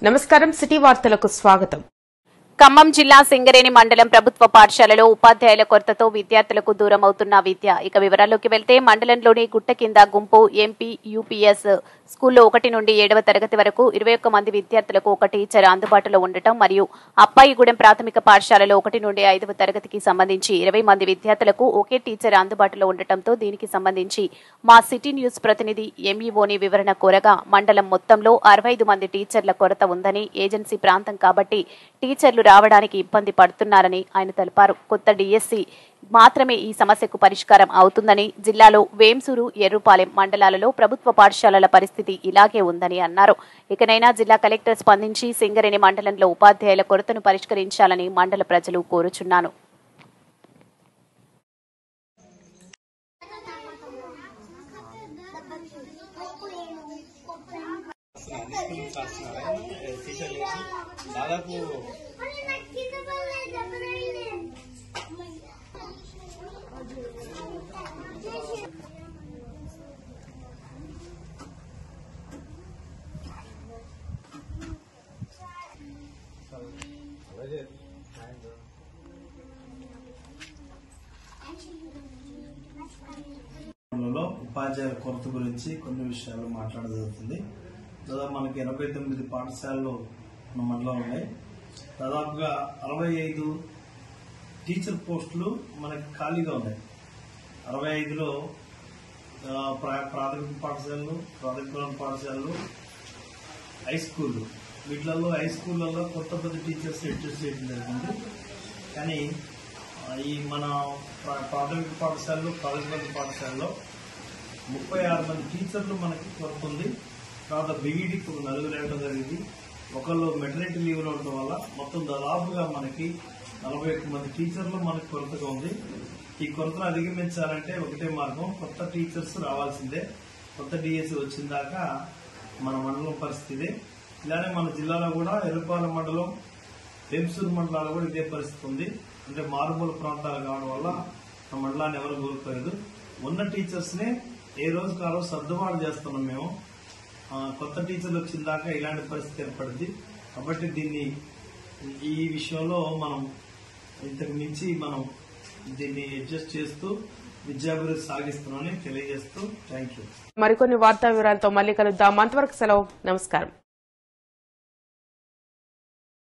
నమస్కారం సిటీ వార్తలకు స్వాగతం. ఖమ్మం జిల్లా సింగరేణి మండలం ప్రభుత్వ పాఠశాలలో ఉపాధ్యాయుల కొరతతో విద్యార్థులకు దూరమవుతున్న విద్య. ఇక వివరాల్లోకి వెళ్తే మండలంలోని గుట్ట కింద గుంపు ఎంపీ యూపీఎస్ స్కూల్లో 1 నుండి 7వ తరగతి వరకు 21 మంది విద్యార్థులకు ఒక టీచర్ అందుబాటులో ఉండటం మరియు అప్పాయిగూడెం ప్రాథమిక పాఠశాలలో 1 నుండి 5వ తరగతికి సంబంధించి 20 మంది విద్యార్థులకు ఒకే టీచర్ అందుబాటులో ఉండటంతో దీనికి సంబంధించి మా సిటీ న్యూస్ ప్రతినిధి ఎంఈఓని వివరణ కోరగా మండలం మొత్తంలో 65 మంది టీచర్ల కొరత ఉందని, ఏజెన్సీ ప్రాంతం కాబట్టి టీచర్లు రావడానికి ఇబ్బంది పడుతున్నారని ఆయన తెలిపారు. కొత్త డిఎస్సి మాత్రమే ఈ సమస్యకు పరిష్కారం అవుతుందని, జిల్లాలో వేంసూరు, ఎర్రుపాలెం మండలాలలో ప్రభుత్వ పాఠశాలల పరిస్థితి ఇలాగే ఉందని అన్నారు. ఇకనైనా జిల్లా కలెక్టర్ స్పందించి సింగరేణి మండలంలో ఉపాధ్యాయుల కొరతను పరిష్కరించాలని మండల ప్రజలు కోరుచున్నాను. ఉపాధ్యాయుల కొరత గురించి కొన్ని విషయాలు మాట్లాడజరుగుతుంది. దాదాపు మనకి 89 పాఠశాలలు మన మండలం ఉన్నాయి. దాదాపుగా 65 టీచర్ పోస్టులు మనకి ఖాళీగా ఉన్నాయి. 65లో ప్రాథమిక పాఠశాలలు, ప్రాథమిక పాఠశాలలు, హై స్కూళ్ళు. వీటిలలో హై స్కూళ్ళలో కొత్త టీచర్స్ అడ్జస్ట్ చేయడం జరిగింది. కానీ ఈ మన ప్రాథమిక పాఠశాలలో, ప్రాథమిక పాఠశాలలో 36 మంది టీచర్లు మనకి కొరత ఉంది. తర్వాత బీఈడీకి 4 ఇవ్వడం జరిగింది. ఒకళ్ళు మెటర్నిటీ లీవ్లో ఉండడం వల్ల మొత్తం దాదాపుగా మనకి 41 మంది టీచర్లు మనకి కొరతగా ఉంది. ఈ కొరతను అధిగమించాలంటే ఒకటే మార్గం, కొత్త టీచర్స్ రావాల్సిందే. కొత్త డిఎస్సి వచ్చిన దాకా మన మండలం పరిస్థితి. ఇలానే మన జిల్లాలో కూడా ఎర్రపాలెం మండలం, వేంసూరు మండలాలు కూడా ఇదే పరిస్థితి ఉంది. అంటే మారుమూల ప్రాంతాలు కావడం వల్ల మన మండలాన్ని ఎవరు కోరుకోలేదు. ఉన్న టీచర్స్ నే ఏ రోజుకు ఆ రోజు సర్దుబాటు చేస్తున్నాం మేము. కొత్త టీచర్లు వచ్చిన దాకా ఇలాంటి పరిస్థితి ఏర్పడింది. కాబట్టి ఈ విషయంలో మనం ఇంతకు మించి మనం దీన్ని అడ్జస్ట్ చేస్తూ విద్యాభివృద్ధి సాగిస్తున్నామని తెలియజేస్తూ థ్యాంక్ యూ. మరికొన్ని వార్తా వివరాలతో మళ్ళీ కలుద్దాం. అంతవరకు సెలవు. నమస్కారం.